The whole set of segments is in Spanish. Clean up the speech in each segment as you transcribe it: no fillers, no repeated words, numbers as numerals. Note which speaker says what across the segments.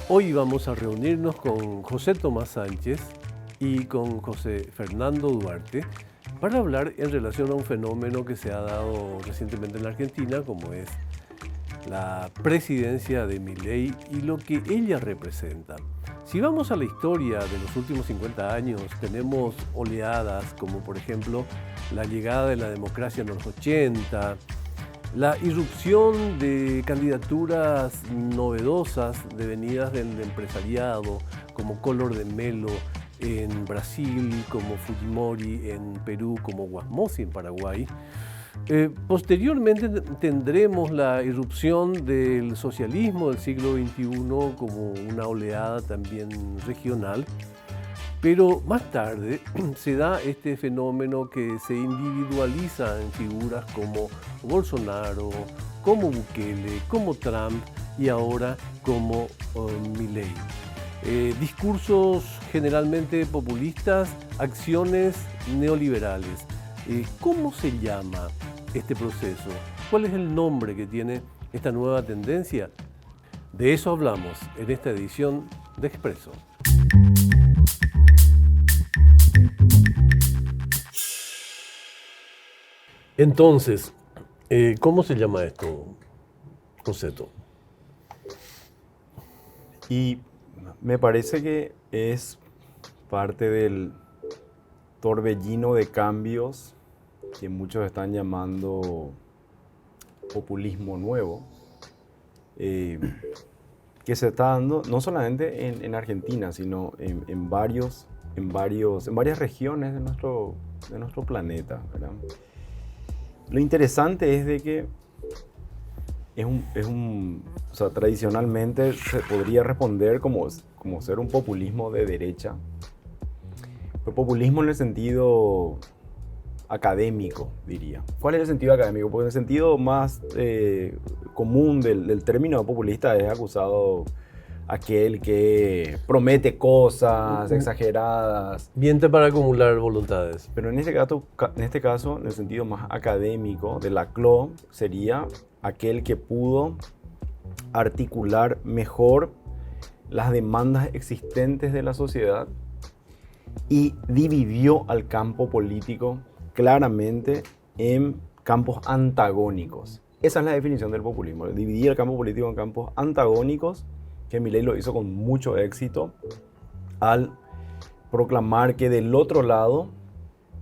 Speaker 1: Hoy vamos a reunirnos con José Tomás Sánchez y con José Fernando Duarte para hablar en relación a un fenómeno que se ha dado recientemente en la Argentina, como es la presidencia de Milei y lo que ella representa. Si vamos a la historia de los últimos 50 años, tenemos oleadas como por ejemplo la llegada de la democracia en los 80, la irrupción de candidaturas novedosas devenidas del empresariado, como Collor de Mello en Brasil, como Fujimori en Perú, como Guasmosi en Paraguay. Posteriormente tendremos la irrupción del socialismo del siglo XXI como una oleada también regional. Pero más tarde se da este fenómeno que se individualiza en figuras como Bolsonaro, como Bukele, como Trump y ahora como Milei. Discursos generalmente populistas, acciones neoliberales. ¿Cómo se llama este proceso? ¿Cuál es el nombre que tiene esta nueva tendencia? De eso hablamos en esta edición de Expreso. Entonces, ¿cómo se llama esto, Joseto?
Speaker 2: Y me parece que es parte del torbellino de cambios que muchos están llamando populismo nuevo, que se está dando no solamente en Argentina, sino en varias regiones de nuestro planeta, ¿verdad? Lo interesante es de que o sea, tradicionalmente se podría responder como ser un populismo de derecha, pero populismo en el sentido académico, diría. ¿Cuál es el sentido académico? Porque el sentido más común del término populista es acusado aquel que promete cosas exageradas.
Speaker 1: Miente para acumular voluntades.
Speaker 2: Pero en este caso, en el sentido más académico de la CLO, sería aquel que pudo articular mejor las demandas existentes de la sociedad y dividió al campo político claramente en campos antagónicos. Esa es la definición del populismo, dividir el campo político en campos antagónicos, que Milei lo hizo con mucho éxito al proclamar que del otro lado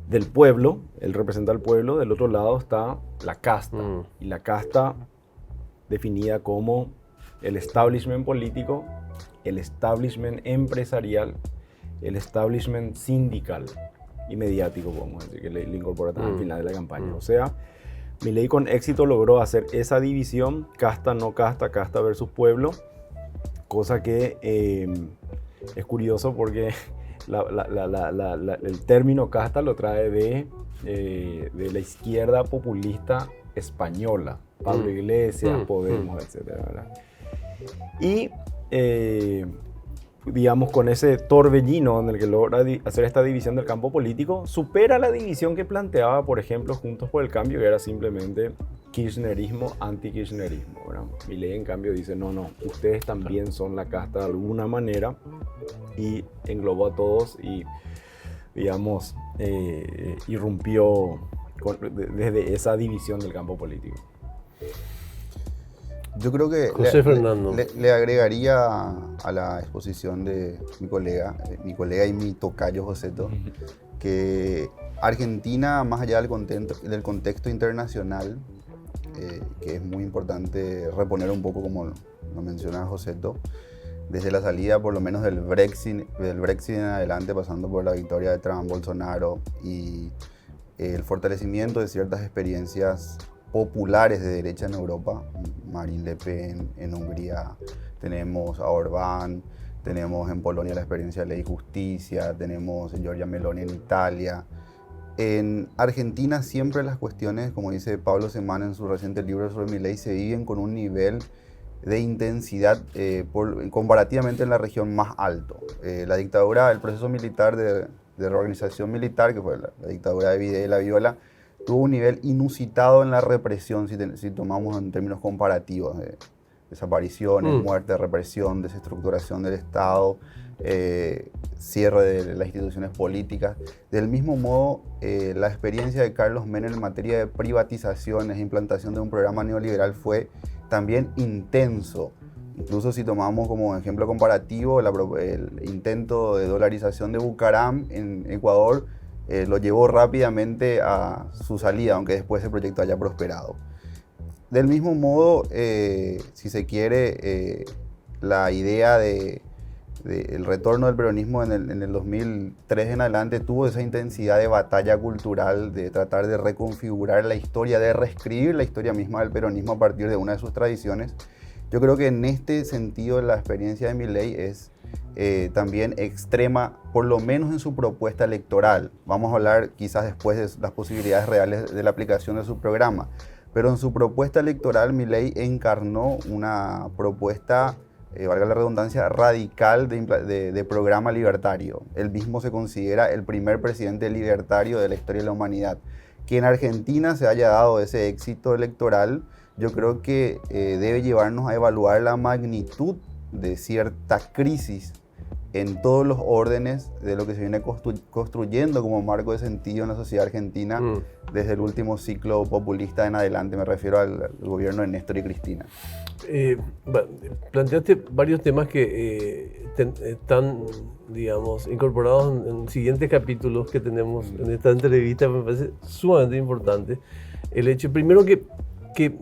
Speaker 2: del pueblo, él representa al pueblo, del otro lado está la casta. Y la casta definida como el establishment político, el establishment empresarial, el establishment sindical y mediático, podemos decir, que le incorpora también al final de la campaña. O sea, Milei con éxito logró hacer esa división, casta, no casta, casta versus pueblo, cosa que es curioso porque el término casta lo trae de la izquierda populista española, Pablo Iglesias, Podemos, etc. ¿verdad? Y digamos, con ese torbellino en el que logra hacer esta división del campo político, supera la división que planteaba, por ejemplo, Juntos por el Cambio, que era simplemente kirchnerismo, anti-kirchnerismo. Milei, en cambio, dice, no, ustedes también son la casta de alguna manera, y englobó a todos y, digamos, irrumpió desde esa división del campo político.
Speaker 3: Yo creo que le agregaría a la exposición de mi colega y mi tocayo Joseto, que Argentina, más allá del contexto internacional, que es muy importante reponer un poco, como lo menciona Joseto, desde la salida por lo menos del Brexit en adelante, pasando por la victoria de Trump, Bolsonaro y el fortalecimiento de ciertas experiencias populares de derecha en Europa, Marine Le Pen en Hungría, tenemos a Orbán, tenemos en Polonia la experiencia de Ley y Justicia, tenemos a Giorgia Meloni en Italia. En Argentina siempre las cuestiones, como dice Pablo Semán en su reciente libro sobre Milei, se viven con un nivel de intensidad comparativamente en la región más alto. La dictadura, el proceso militar de la organización militar, que fue la dictadura de Videla y Viola, tuvo un nivel inusitado en la represión, si tomamos en términos comparativos, desapariciones, muerte, represión, desestructuración del Estado, cierre de las instituciones políticas. Del mismo modo, la experiencia de Carlos Menem en materia de privatizaciones, implantación de un programa neoliberal fue también intenso. Incluso si tomamos como ejemplo comparativo el intento de dolarización de Bucaram en Ecuador, lo llevó rápidamente a su salida, aunque después el proyecto haya prosperado. Del mismo modo, si se quiere, la idea el retorno del peronismo en el 2003 en adelante tuvo esa intensidad de batalla cultural, de tratar de reconfigurar la historia, de reescribir la historia misma del peronismo a partir de una de sus tradiciones. Yo creo que en este sentido la experiencia de Milei es también extrema, por lo menos en su propuesta electoral. Vamos a hablar quizás después de las posibilidades reales de la aplicación de su programa, pero en su propuesta electoral Milei encarnó una propuesta, valga la redundancia, radical de programa libertario. Él mismo se considera el primer presidente libertario de la historia de la humanidad. Que en Argentina se haya dado ese éxito electoral, yo creo que debe llevarnos a evaluar la magnitud de cierta crisis en todos los órdenes de lo que se viene construyendo como marco de sentido en la sociedad argentina desde el último ciclo populista en adelante. Me refiero al gobierno de Néstor y Cristina.
Speaker 1: Planteaste varios temas que están, digamos, incorporados en siguientes capítulos que tenemos en esta entrevista. Me parece sumamente importante el hecho, primero, que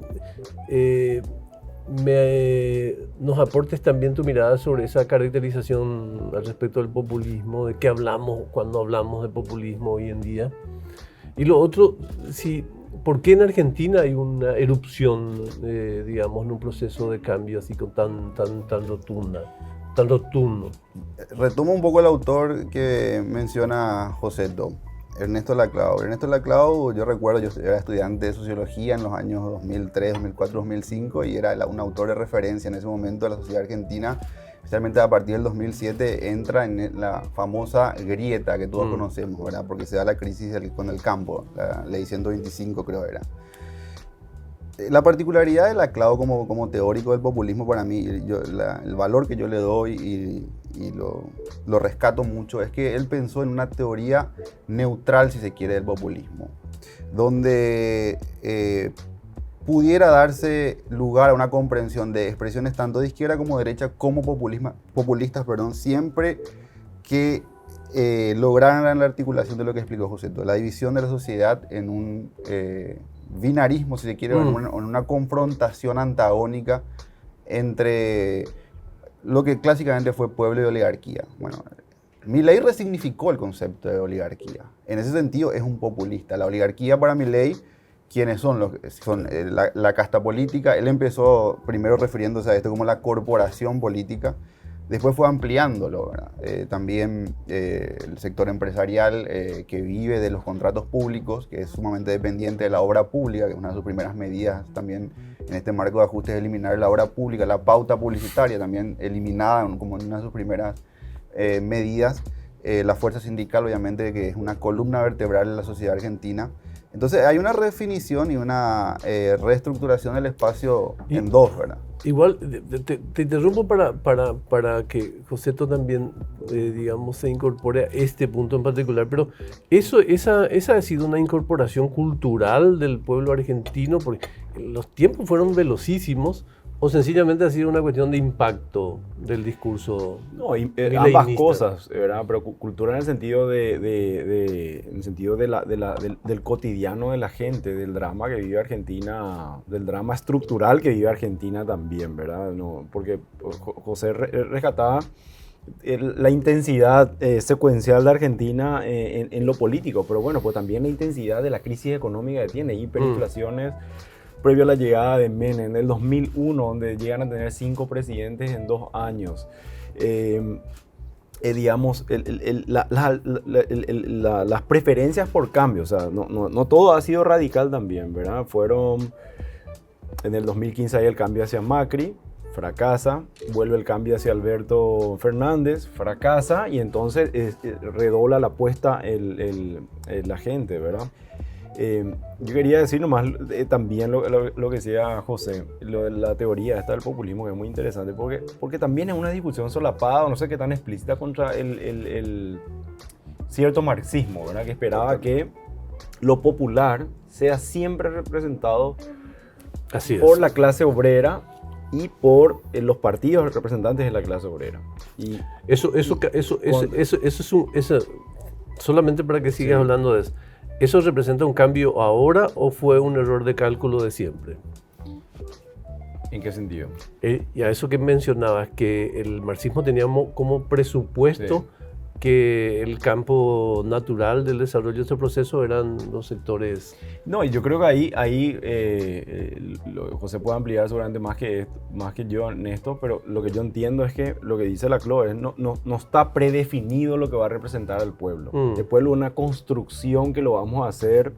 Speaker 1: nos aportes también tu mirada sobre esa caracterización al respecto del populismo, de qué hablamos cuando hablamos de populismo hoy en día. Y lo otro, ¿por qué en Argentina hay una erupción, digamos, en un proceso de cambio así tan rotundo?
Speaker 3: Retomo un poco el autor que menciona Joseto, Ernesto Laclau. Ernesto Laclau, yo recuerdo, yo era estudiante de sociología en los años 2003, 2004, 2005 y era un autor de referencia en ese momento de la sociedad argentina. Especialmente a partir del 2007 entra en la famosa grieta que todos conocemos, ¿verdad? Porque se da la crisis con el campo, la ley 125 creo era. La particularidad de Laclau como teórico del populismo, para mí, el valor que yo le doy y lo rescato mucho, es que él pensó en una teoría neutral, si se quiere, del populismo, donde pudiera darse lugar a una comprensión de expresiones tanto de izquierda como de derecha como populistas, siempre que lograran la articulación de lo que explicó José, la división de la sociedad en un binarismo, si se quiere, en una confrontación antagónica entre lo que clásicamente fue pueblo y oligarquía. Bueno, Milei resignificó el concepto de oligarquía. En ese sentido es un populista. La oligarquía para Milei, ¿quiénes son? Son la casta política. Él empezó primero refiriéndose a esto como la corporación política. Después fue ampliándolo, ¿verdad? También el sector empresarial que vive de los contratos públicos, que es sumamente dependiente de la obra pública, que es una de sus primeras medidas también en este marco de ajustes, eliminar la obra pública, la pauta publicitaria también eliminada como una de sus primeras medidas. La fuerza sindical, obviamente, que es una columna vertebral de la sociedad argentina. Entonces hay una redefinición y una reestructuración del espacio en dos, ¿verdad? Igual, te interrumpo para que Joseto también, digamos, se incorpore a este punto en particular, pero esa ha sido una incorporación cultural del pueblo argentino, porque los tiempos fueron velocísimos, o sencillamente ha sido una cuestión de impacto del discurso.
Speaker 2: No, ambas cosas, ¿verdad? Pero cultura en el sentido del cotidiano de la gente, del drama que vive Argentina, del drama estructural que vive Argentina también, ¿verdad? No, porque José rescataba la intensidad secuencial de Argentina en lo político, pero bueno, pues también la intensidad de la crisis económica que tiene, hiperinflaciones. Previo a la llegada de Menem en el 2001, donde llegan a tener 5 presidentes en 2 años. Digamos, las preferencias por cambio, o sea, no todo ha sido radical también, ¿verdad? En el 2015 hay el cambio hacia Macri, fracasa, vuelve el cambio hacia Alberto Fernández, fracasa, y entonces redobla la apuesta la gente, ¿verdad? Yo quería decir nomás también lo que decía José, lo de la teoría esta del populismo, que es muy interesante, porque también es una discusión solapada, no sé qué tan explícita, contra el cierto marxismo, ¿verdad? Que esperaba que lo popular sea siempre representado por la clase obrera y por los partidos representantes de la clase obrera. Y
Speaker 1: solamente para que sigas hablando de eso. ¿Eso representa un cambio ahora o fue un error de cálculo de siempre?
Speaker 2: ¿En qué sentido?
Speaker 1: Y a eso que mencionabas, que el marxismo tenía como presupuesto que el campo natural del desarrollo de este proceso eran los sectores...
Speaker 2: No, y yo creo que ahí José puede ampliar seguramente más que yo en esto, pero lo que yo entiendo es que lo que dice Laclau es no está predefinido lo que va a representar al pueblo. El pueblo es una construcción que lo vamos a hacer,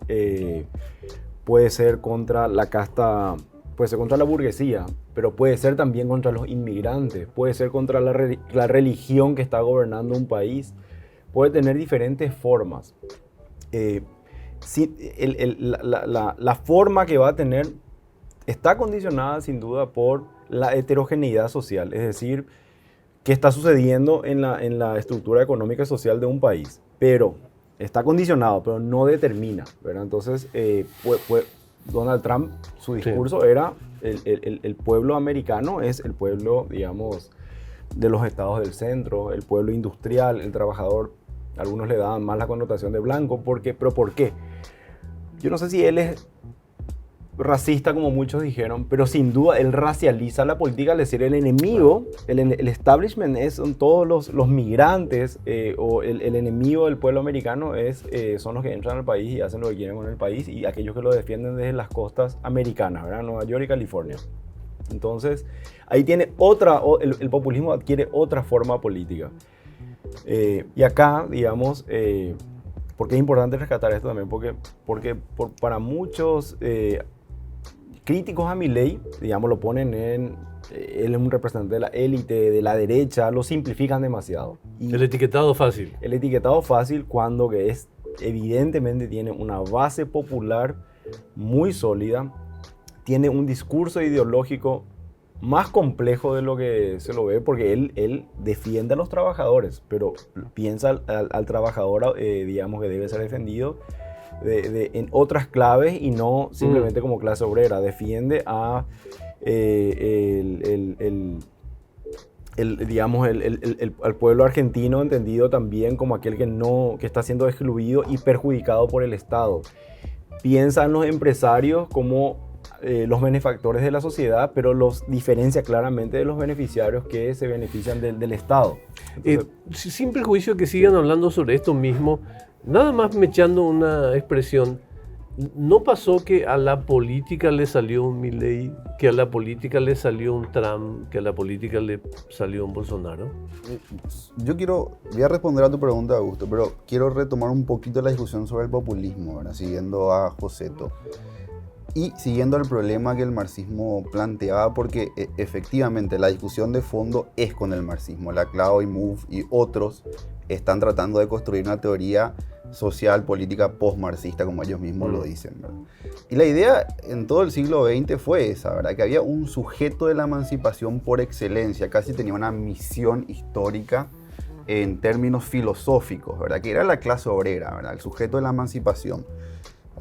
Speaker 2: puede ser contra la casta... Puede ser contra la burguesía, pero puede ser también contra los inmigrantes, puede ser contra la religión que está gobernando un país, puede tener diferentes formas. La forma que va a tener está condicionada sin duda por la heterogeneidad social, es decir, qué está sucediendo en la estructura económica y social de un país, pero está condicionado, pero no determina, ¿verdad? Entonces, Donald Trump, su discurso era el pueblo americano es el pueblo, digamos, de los estados del centro, el pueblo industrial, el trabajador. Algunos le daban más la connotación de blanco, pero ¿por qué? Yo no sé si él es racista como muchos dijeron, pero sin duda él racializa la política, es decir, el enemigo, el establishment son todos los migrantes, o el enemigo del pueblo americano son los que entran al país y hacen lo que quieren con el país, y aquellos que lo defienden desde las costas americanas, ¿verdad? Nueva York y California. Entonces, ahí tiene el populismo adquiere otra forma política. Y acá, digamos, porque es importante rescatar esto también, porque para muchos críticos a Milei, digamos, lo ponen él es un representante de la élite, de la derecha, lo simplifican demasiado.
Speaker 1: Y el etiquetado fácil.
Speaker 2: El etiquetado fácil cuando que evidentemente tiene una base popular muy sólida, tiene un discurso ideológico más complejo de lo que se lo ve, porque él defiende a los trabajadores, pero piensa al trabajador, digamos, que debe ser defendido en otras claves y no simplemente como clase obrera. Defiende al pueblo argentino, entendido también como aquel que está siendo excluido y perjudicado por el Estado. Piensa en los empresarios como los benefactores de la sociedad, pero los diferencia claramente de los beneficiarios que se benefician del Estado. Entonces,
Speaker 1: sin prejuicio que sigan hablando sobre esto mismo, nada más me echando una expresión, ¿no pasó que a la política le salió un Milei, que a la política le salió un Trump, que a la política le salió un Bolsonaro?
Speaker 3: Voy a responder a tu pregunta, Augusto, pero quiero retomar un poquito la discusión sobre el populismo, ¿verdad? Siguiendo a Joseto. Y siguiendo el problema que el marxismo planteaba, porque efectivamente la discusión de fondo es con el marxismo. Laclau y Mouffe y otros están tratando de construir una teoría social, política, post-marxista, como ellos mismos lo dicen, ¿verdad? Y la idea en todo el siglo XX fue esa, ¿verdad? Que había un sujeto de la emancipación por excelencia, casi tenía una misión histórica en términos filosóficos, ¿verdad? Que era la clase obrera, ¿verdad? El sujeto de la emancipación.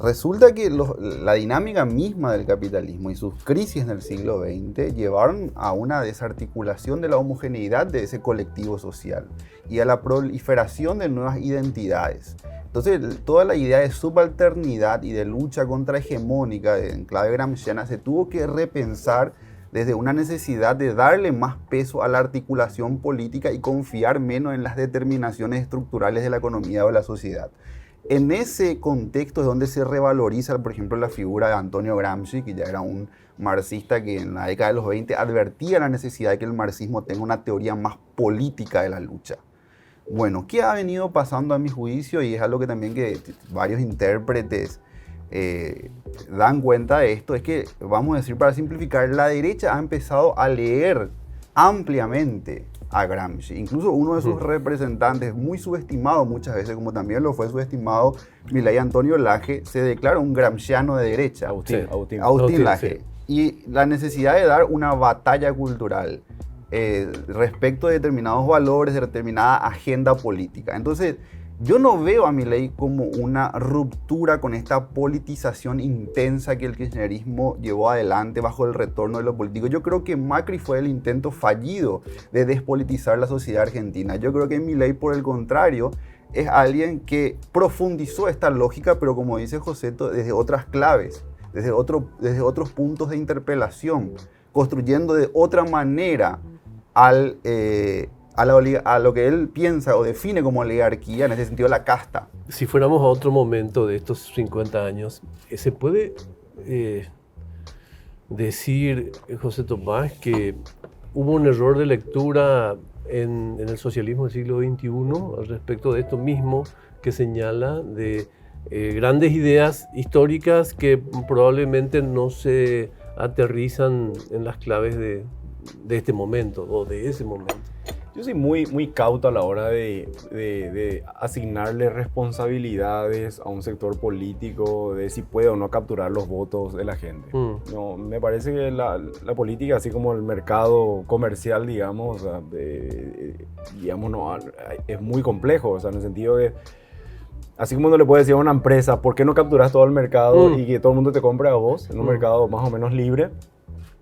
Speaker 3: Resulta que la dinámica misma del capitalismo y sus crisis en el siglo XX llevaron a una desarticulación de la homogeneidad de ese colectivo social y a la proliferación de nuevas identidades. Entonces, toda la idea de subalternidad y de lucha contrahegemónica en clave gramsciana se tuvo que repensar desde una necesidad de darle más peso a la articulación política y confiar menos en las determinaciones estructurales de la economía o de la sociedad. En ese contexto es donde se revaloriza, por ejemplo, la figura de Antonio Gramsci, que ya era un marxista que en la década de los 20 advertía la necesidad de que el marxismo tenga una teoría más política de la lucha. Bueno, ¿qué ha venido pasando a mi juicio? Y es algo que también que varios intérpretes dan cuenta de esto, es que, vamos a decir para simplificar, la derecha ha empezado a leer ampliamente a Gramsci. Incluso uno de sus representantes, muy subestimado muchas veces, como también lo fue subestimado Milei Antonio Laje, se declara un gramsciano de derecha. Agustín Laje.
Speaker 1: Sí.
Speaker 3: Y la necesidad de dar una batalla cultural respecto de determinados valores, de determinada agenda política. Entonces, yo no veo a Milei como una ruptura con esta politización intensa que el kirchnerismo llevó adelante bajo el retorno de lo político. Yo creo que Macri fue el intento fallido de despolitizar la sociedad argentina. Yo creo que Milei, por el contrario, es alguien que profundizó esta lógica, pero como dice Joseto, desde otras claves, desde otros puntos de interpelación, construyendo de otra manera a lo que él piensa o define como oligarquía, en ese sentido la casta.
Speaker 1: Si fuéramos a otro momento de estos 50 años, ¿se puede decir, José Tomás, que hubo un error de lectura en el socialismo del siglo XXI al respecto de esto mismo que señala de grandes ideas históricas que probablemente no se aterrizan en las claves de este momento o de ese momento?
Speaker 2: Yo soy muy cauto a la hora de asignarle responsabilidades a un sector político de si puede o no capturar los votos de la gente. No, me parece que la política, así como el mercado comercial, digamos, no, es muy complejo, o sea, en el sentido de, así como uno le puede decir a una empresa, ¿por qué no capturas todo el mercado y que todo el mundo te compre a vos en un mercado más o menos libre?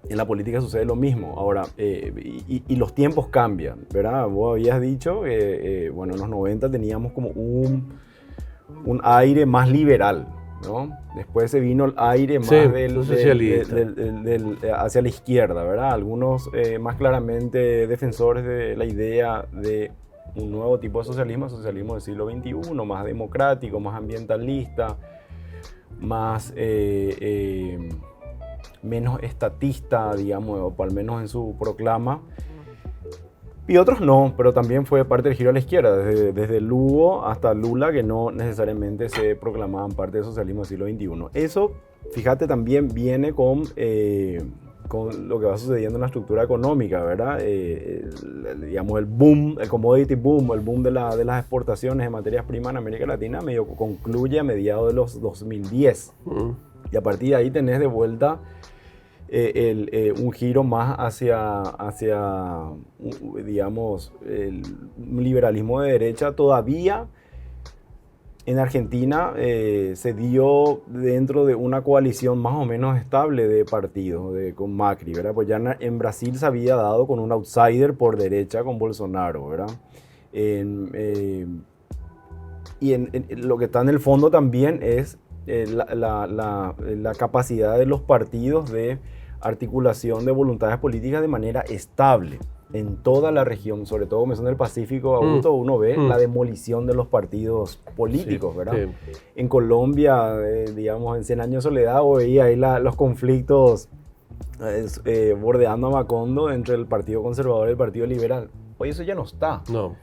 Speaker 2: En la política sucede lo mismo. Ahora, y los tiempos cambian, ¿verdad? Vos habías dicho que, bueno, en los 90 teníamos como un aire más liberal, ¿no? Después se vino el aire más hacia la izquierda, ¿verdad? Algunos más claramente defensores de la idea de un nuevo tipo de socialismo, el socialismo del siglo XXI, más democrático, más ambientalista, más... menos estatista, digamos, o al menos en su proclama. Y otros no, pero también fue parte del giro a la izquierda, desde Lugo hasta Lula, que no necesariamente se proclamaban parte del socialismo del siglo XXI. Eso, fíjate, también viene con lo que va sucediendo en la estructura económica, ¿verdad? Digamos, el boom, el commodity boom, el boom de las exportaciones de materias primas en América Latina medio concluye a mediados de los 2010. Y a partir de ahí tenés de vuelta un giro más hacia digamos, el liberalismo de derecha. Todavía en Argentina se dio dentro de una coalición más o menos estable de partidos con Macri, ¿verdad? Pues ya en Brasil se había dado con un outsider por derecha con Bolsonaro, ¿verdad? Y lo que está en el fondo también es la capacidad de los partidos de articulación de voluntades políticas de manera estable en toda la región, sobre todo como es en el Pacífico, Augusto, uno ve la demolición de los partidos políticos, ¿verdad? Sí. En Colombia, digamos, en 100 años de soledad, veía ahí los conflictos bordeando a Macondo entre el Partido Conservador y el Partido Liberal. Hoy eso ya no está.
Speaker 1: No.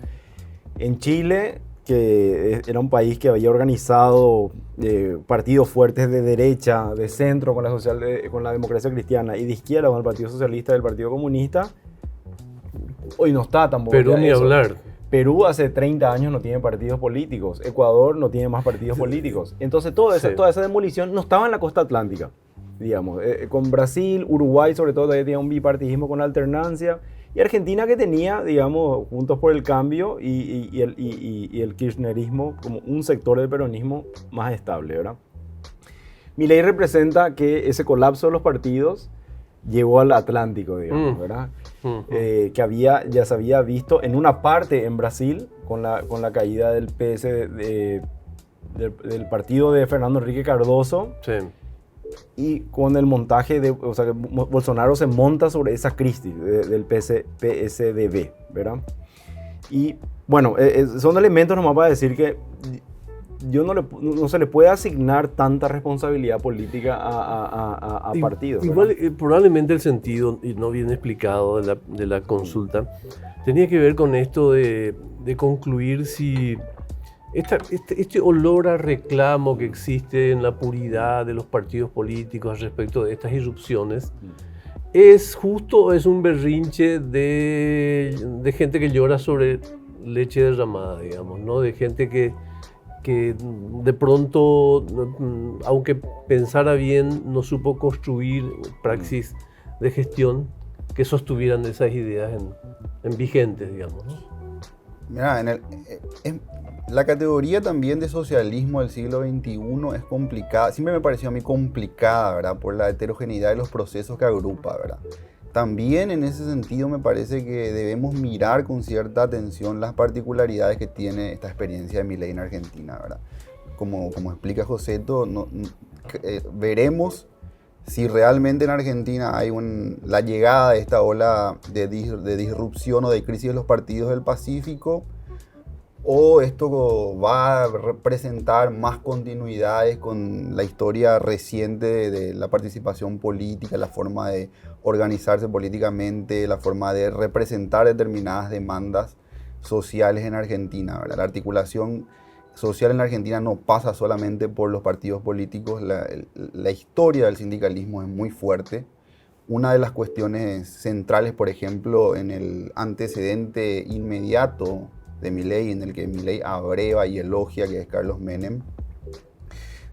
Speaker 2: En Chile, que era un país que había organizado partidos fuertes de derecha, de centro con la democracia cristiana y de izquierda con el Partido Socialista y el Partido Comunista, hoy no está tampoco.
Speaker 1: Perú ni hablar.
Speaker 2: Perú hace 30 años no tiene partidos políticos. Ecuador no tiene más partidos políticos. Entonces toda esa demolición no estaba en la costa atlántica, digamos. Con Brasil, Uruguay sobre todo todavía tenía un bipartidismo con alternancia. Y Argentina que tenía, digamos, Juntos por el Cambio y el kirchnerismo como un sector del peronismo más estable, ¿verdad? Milei representa que ese colapso de los partidos llegó al Atlántico, digamos, ¿verdad? Que ya se había visto en una parte en Brasil con la caída del del partido de Fernando Henrique Cardoso. Sí. Y con el montaje o sea, que Bolsonaro se monta sobre esa crisis del PSDB, ¿verdad? Y bueno, son elementos nomás para decir que no se le puede asignar tanta responsabilidad política a partidos.
Speaker 1: Igual, probablemente el sentido, y no bien explicado, de la consulta, tenía que ver con esto de concluir si este olor a reclamo que existe en la puridad de los partidos políticos respecto de estas irrupciones ¿Es justo o es un berrinche de gente que llora sobre leche derramada, digamos, ¿no? De gente que de pronto, aunque pensara bien, no supo construir praxis de gestión que sostuvieran esas ideas en vigentes, digamos, ¿no?
Speaker 3: Mira, la categoría también de socialismo del siglo XXI es complicada, siempre me pareció a mí complicada, ¿verdad? Por la heterogeneidad de los procesos que agrupa, ¿verdad? También en ese sentido me parece que debemos mirar con cierta atención las particularidades que tiene esta experiencia de Milei en Argentina, ¿verdad? Como explica Joseto, veremos si realmente en Argentina hay la llegada de esta ola de disrupción o de crisis de los partidos del Pacífico, o esto va a representar más continuidades con la historia reciente de la participación política, la forma de organizarse políticamente, la forma de representar determinadas demandas sociales en Argentina, ¿verdad? La articulación social en la Argentina no pasa solamente por los partidos políticos, la historia del sindicalismo es muy fuerte. Una de las cuestiones centrales, por ejemplo, en el antecedente inmediato de Milei, en el que Milei abreva y elogia, que es Carlos Menem,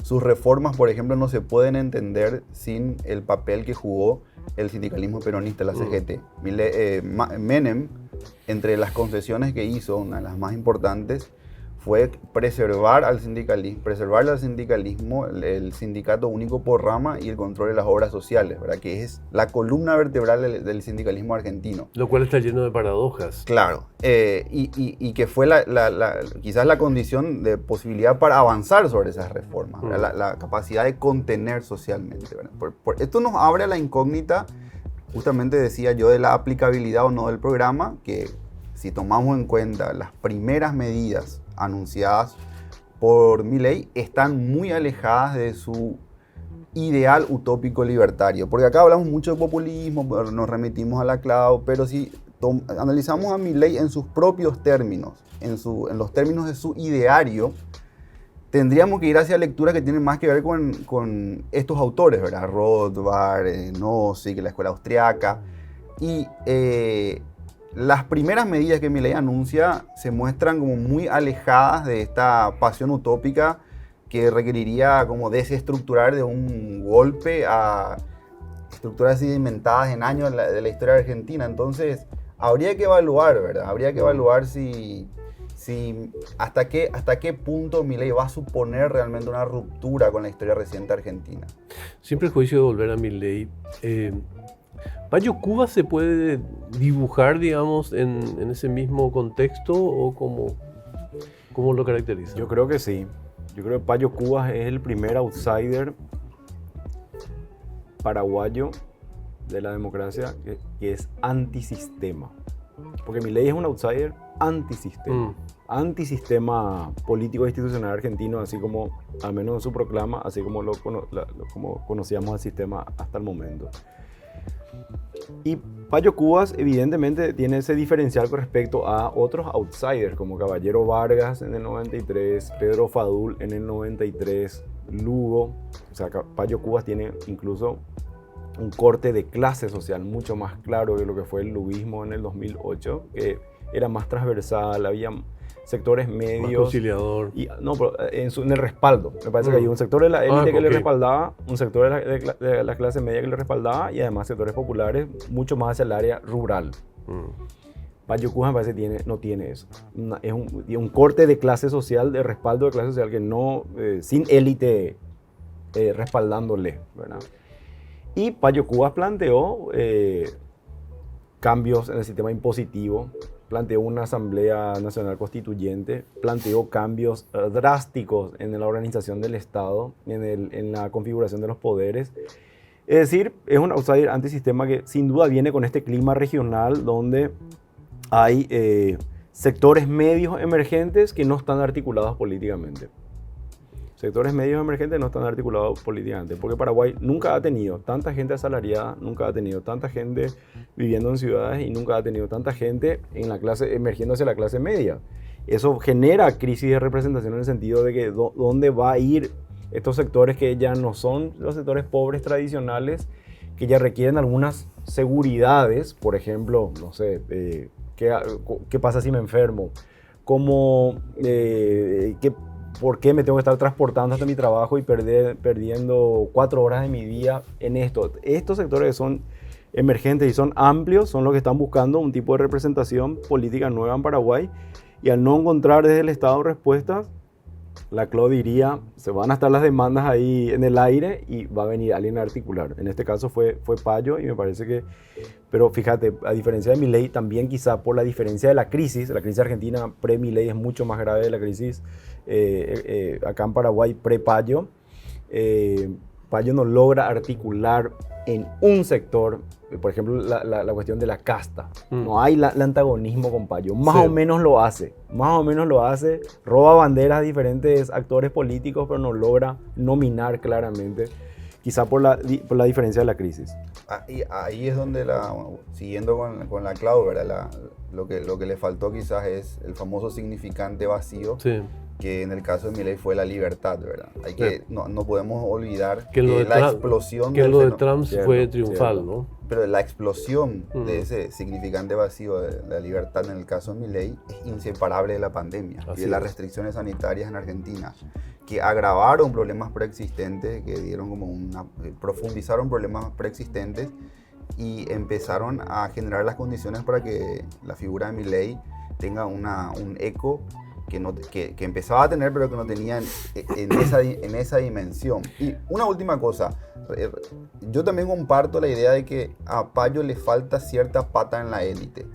Speaker 3: sus reformas, por ejemplo, no se pueden entender sin el papel que jugó el sindicalismo peronista, la CGT. Menem, entre las concesiones que hizo, una de las más importantes, fue preservar al sindicalismo, el sindicato único por rama y el control de las obras sociales, ¿verdad? Que es la columna vertebral del sindicalismo argentino.
Speaker 1: Lo cual está lleno de paradojas.
Speaker 3: Claro, y que fue quizás la condición de posibilidad para avanzar sobre esas reformas, la capacidad de contener socialmente, ¿verdad? Esto nos abre a la incógnita, justamente decía yo, de la aplicabilidad o no del programa, que si tomamos en cuenta las primeras medidas anunciadas por Milei, están muy alejadas de su ideal utópico libertario. Porque acá hablamos mucho de populismo, nos remitimos a la Clau, pero si analizamos a Milei en sus propios términos, en los términos de su ideario, tendríamos que ir hacia lecturas que tienen más que ver con estos autores, ¿verdad? Rothbard, Nozick, la escuela austriaca. Y las primeras medidas que Milei anuncia se muestran como muy alejadas de esta pasión utópica que requeriría como desestructurar de un golpe a estructuras sedimentadas en años de la historia de Argentina. Entonces, habría que evaluar, ¿verdad? Habría que evaluar hasta qué punto Milei va a suponer realmente una ruptura con la historia reciente argentina.
Speaker 1: Siempre el juicio de volver a Milei. ¿Payo Cubas se puede dibujar, digamos, en ese mismo contexto o cómo lo caracteriza?
Speaker 2: Yo creo que sí. Yo creo que Payo Cubas es el primer outsider paraguayo de la democracia que es antisistema. Porque Milei es un outsider antisistema. Antisistema político e institucional argentino, así como, al menos en su proclama, así como como conocíamos el sistema hasta el momento. Y Payo Cubas evidentemente tiene ese diferencial con respecto a otros outsiders como Caballero Vargas en el 93, Pedro Fadul en el 93, Lugo. O sea, Payo Cubas tiene incluso un corte de clase social mucho más claro que lo que fue el luguismo en el 2008, que era más transversal, había sectores medios.
Speaker 1: Más conciliador.
Speaker 2: No, pero en el respaldo. Me parece que hay un sector de la élite que le respaldaba, un sector de la clase media que le respaldaba y además sectores populares mucho más hacia el área rural. Payo Cubas me parece que no tiene eso. Es un corte de clase social, de respaldo de clase social que no, sin élite respaldándole, ¿verdad? Y Payo Cubas planteó cambios en el sistema impositivo, planteó una Asamblea Nacional Constituyente, planteó cambios drásticos en la organización del Estado, en la configuración de los poderes. Es decir, es un outsider antisistema que sin duda viene con este clima regional donde hay sectores medios emergentes que no están articulados políticamente. Sectores medios emergentes no están articulados políticamente, porque Paraguay nunca ha tenido tanta gente asalariada, nunca ha tenido tanta gente viviendo en ciudades y nunca ha tenido tanta gente en la clase, emergiendo hacia la clase media. Eso genera crisis de representación en el sentido de que dónde va a ir estos sectores que ya no son los sectores pobres tradicionales, que ya requieren algunas seguridades, por ejemplo, no sé, ¿qué pasa si me enfermo? ¿Cómo, por qué me tengo que estar transportando hasta mi trabajo y perdiendo 4 horas de mi día en esto? Estos sectores que son emergentes y son amplios son los que están buscando un tipo de representación política nueva en Paraguay, y al no encontrar desde el Estado respuestas, la CLO diría, se van a estar las demandas ahí en el aire y va a venir alguien a articular. En este caso fue Payo, y me parece que, pero fíjate, a diferencia de Milei, también quizá por la diferencia de la crisis argentina pre-Milei es mucho más grave de la crisis acá en Paraguay pre-Payo. Payo no logra articular en un sector, por ejemplo, la cuestión de la casta. No hay el antagonismo con Payo. Más o menos lo hace. Roba banderas a diferentes actores políticos, pero no logra nominar claramente, quizá por la diferencia de la crisis.
Speaker 3: Ahí es donde, siguiendo con la Clau, ¿verdad? Lo que le faltó quizás es el famoso significante vacío. Sí. Que en el caso de Milei fue la libertad, ¿verdad? No podemos olvidar que la explosión...
Speaker 1: Que lo de Trump fue triunfal, ¿no?
Speaker 3: Pero la explosión de ese significante vacío de la libertad en el caso de Milei es inseparable de la pandemia y de las restricciones sanitarias en Argentina, que agravaron problemas preexistentes, que profundizaron problemas preexistentes y empezaron a generar las condiciones para que la figura de Milei tenga un eco que empezaba a tener, pero que no tenía en esa dimensión. Y una última cosa, yo también comparto la idea de que a Payo le falta cierta pata en la élite,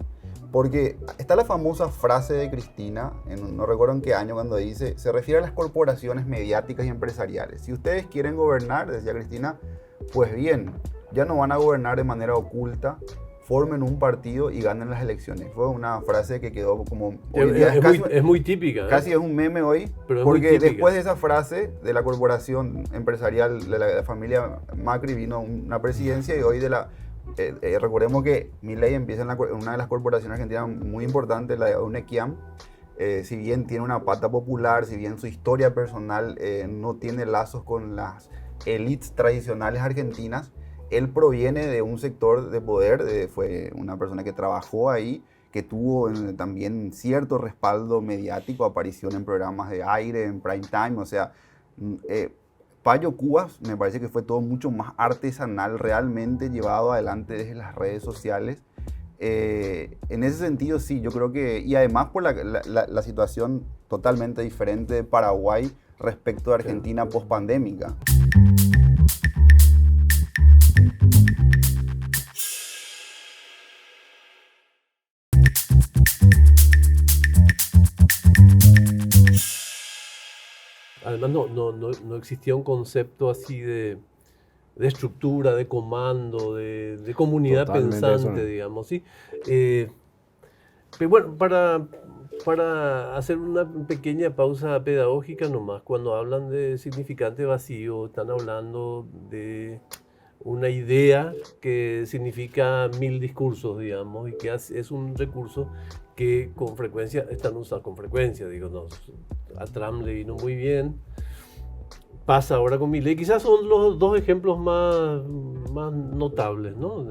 Speaker 3: porque está la famosa frase de Cristina, no recuerdo en qué año, cuando dice, se refiere a las corporaciones mediáticas y empresariales: si ustedes quieren gobernar, decía Cristina, pues bien, ya no van a gobernar de manera oculta, formen un partido y ganen las elecciones. Fue una frase que quedó como...
Speaker 1: Es muy típica.
Speaker 3: Casi es un meme hoy, porque después de esa frase de la corporación empresarial de la familia Macri vino una presidencia, y hoy recordemos que Milei empieza en una de las corporaciones argentinas muy importantes, la de Unequiam. Si bien tiene una pata popular, si bien su historia personal no tiene lazos con las élites tradicionales argentinas, él proviene de un sector de poder, fue una persona que trabajó ahí, que tuvo también cierto respaldo mediático, aparición en programas de aire, en prime time. O sea, Payo Cubas me parece que fue todo mucho más artesanal, realmente llevado adelante desde las redes sociales. En ese sentido, sí, yo creo que, y además por la situación totalmente diferente de Paraguay respecto a Argentina post-pandémica.
Speaker 1: Además, no existía un concepto así de estructura, de comando, de comunidad totalmente pensante, digamos, ¿sí? Pero bueno, para hacer una pequeña pausa pedagógica nomás, cuando hablan de significante vacío, están hablando de una idea que significa 1000 discursos, digamos, y que es un recurso que con frecuencia están usados, a Trump le vino muy bien, pasa ahora con Milei, quizás son los dos ejemplos más notables, ¿no?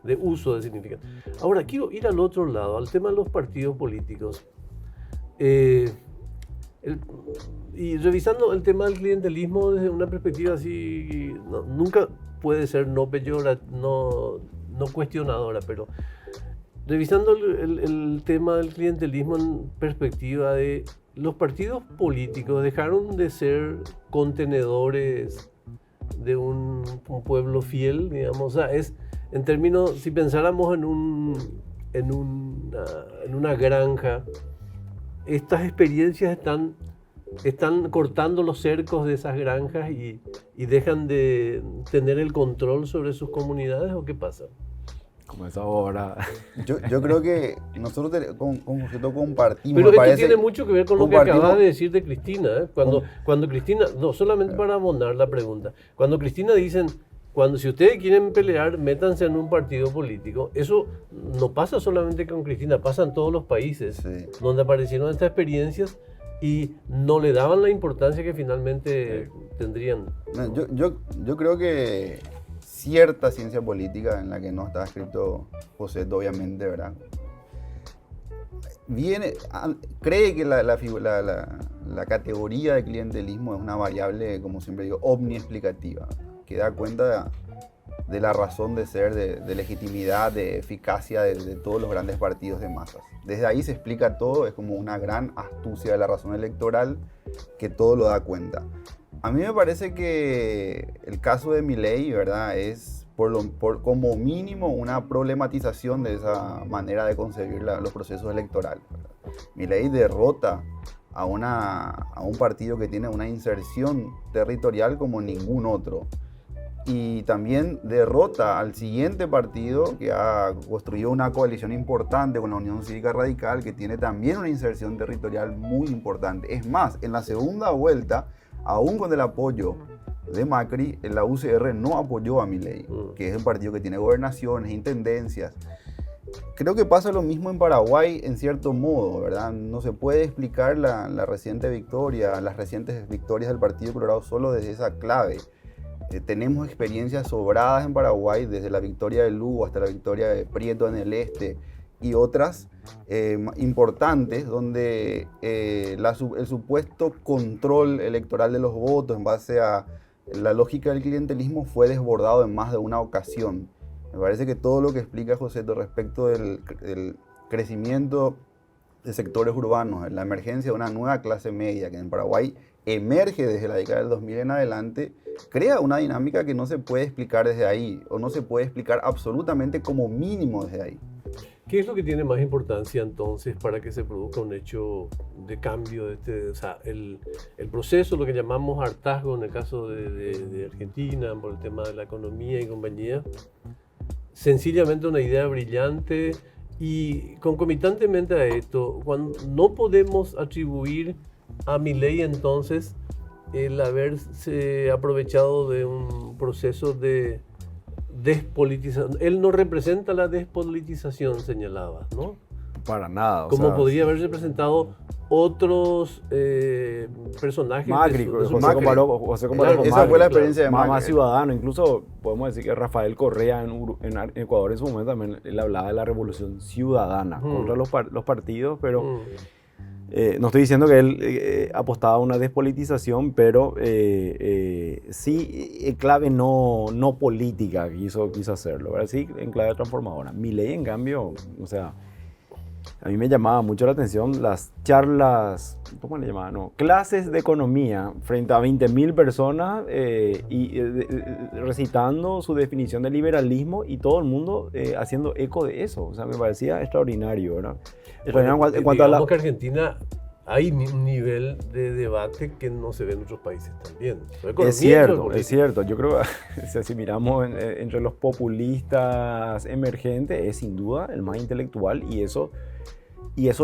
Speaker 1: de uso de significante. Ahora quiero ir al otro lado, al tema de los partidos políticos. Y revisando el tema del clientelismo desde una perspectiva así, nunca puede ser no cuestionadora, pero revisando el tema del clientelismo en perspectiva de los partidos políticos dejaron de ser contenedores de un pueblo fiel, digamos. O sea, en términos, si pensáramos en una granja, estas experiencias están cortando los cercos de esas granjas y dejan de tener el control sobre sus comunidades, ¿o qué pasa?
Speaker 2: Como es ahora.
Speaker 3: Yo creo que nosotros con José compartimos.
Speaker 1: Pero esto tiene mucho que ver con lo que acabas de decir de Cristina, ¿eh? Cuando Cristina, no solamente para abonar la pregunta, cuando Cristina dicen, si ustedes quieren pelear, métanse en un partido político, eso no pasa solamente con Cristina, pasa en todos los países donde aparecieron estas experiencias y no le daban la importancia que finalmente tendrían.
Speaker 3: Yo creo que cierta ciencia política en la que no está escrito José, obviamente, ¿verdad? Cree que la categoría de clientelismo es una variable, como siempre digo, omniexplicativa, que da cuenta de la razón de ser, de legitimidad, de eficacia de todos los grandes partidos de masas. Desde ahí se explica todo, es como una gran astucia de la razón electoral que todo lo da cuenta. A mí me parece que el caso de Milei, ¿verdad?, es como mínimo una problematización de esa manera de concebir los procesos electorales, ¿verdad? Milei derrota a un partido que tiene una inserción territorial como ningún otro. Y también derrota al siguiente partido que ha construido una coalición importante con la Unión Cívica Radical, que tiene también una inserción territorial muy importante. Es más, en la segunda vuelta, aún con el apoyo de Macri, la UCR no apoyó a Milei, que es un partido que tiene gobernaciones, intendencias. Creo que pasa lo mismo en Paraguay en cierto modo, ¿verdad? No se puede explicar las recientes victorias del Partido Colorado solo desde esa clave. Tenemos experiencias sobradas en Paraguay, desde la victoria de Lugo hasta la victoria de Prieto en el este y otras importantes, donde el supuesto control electoral de los votos en base a la lógica del clientelismo fue desbordado en más de una ocasión. Me parece que todo lo que explica José respecto del crecimiento de sectores urbanos, la emergencia de una nueva clase media que en Paraguay emerge desde la década del 2000 en adelante, crea una dinámica que no se puede explicar desde ahí, o no se puede explicar absolutamente como mínimo desde ahí.
Speaker 1: ¿Qué es lo que tiene más importancia entonces para que se produzca un hecho de cambio? O sea, el proceso, lo que llamamos hartazgo en el caso de Argentina, por el tema de la economía y compañía, sencillamente una idea brillante, y concomitantemente a esto, cuando no podemos atribuir a Milei entonces el haberse aprovechado de un proceso de despolitización. Él no representa la despolitización señalada, ¿no?
Speaker 2: Para nada.
Speaker 1: Como podría haberse presentado otros personajes.
Speaker 2: Macri, José comparó con
Speaker 3: esa
Speaker 2: Macri,
Speaker 3: fue la experiencia de Macri.
Speaker 2: Más ciudadano. Incluso podemos decir que Rafael Correa en Ecuador en su momento también él hablaba de la revolución ciudadana contra los partidos, pero no estoy diciendo que él apostaba a una despolitización, pero sí en clave no política quiso hacerlo, ¿verdad? Sí en clave transformadora. Milei, en cambio, o sea, a mí me llamaba mucho la atención las charlas, ¿cómo le llamaban? No, clases de economía frente a 20.000 personas recitando su definición de liberalismo y todo el mundo haciendo eco de eso. O sea, me parecía extraordinario, ¿verdad?
Speaker 1: Bueno, en cuanto a que Argentina hay un nivel de debate que no se ve en otros países también.
Speaker 2: Es cierto. Yo creo que si miramos entre los populistas emergentes, es sin duda el más intelectual y eso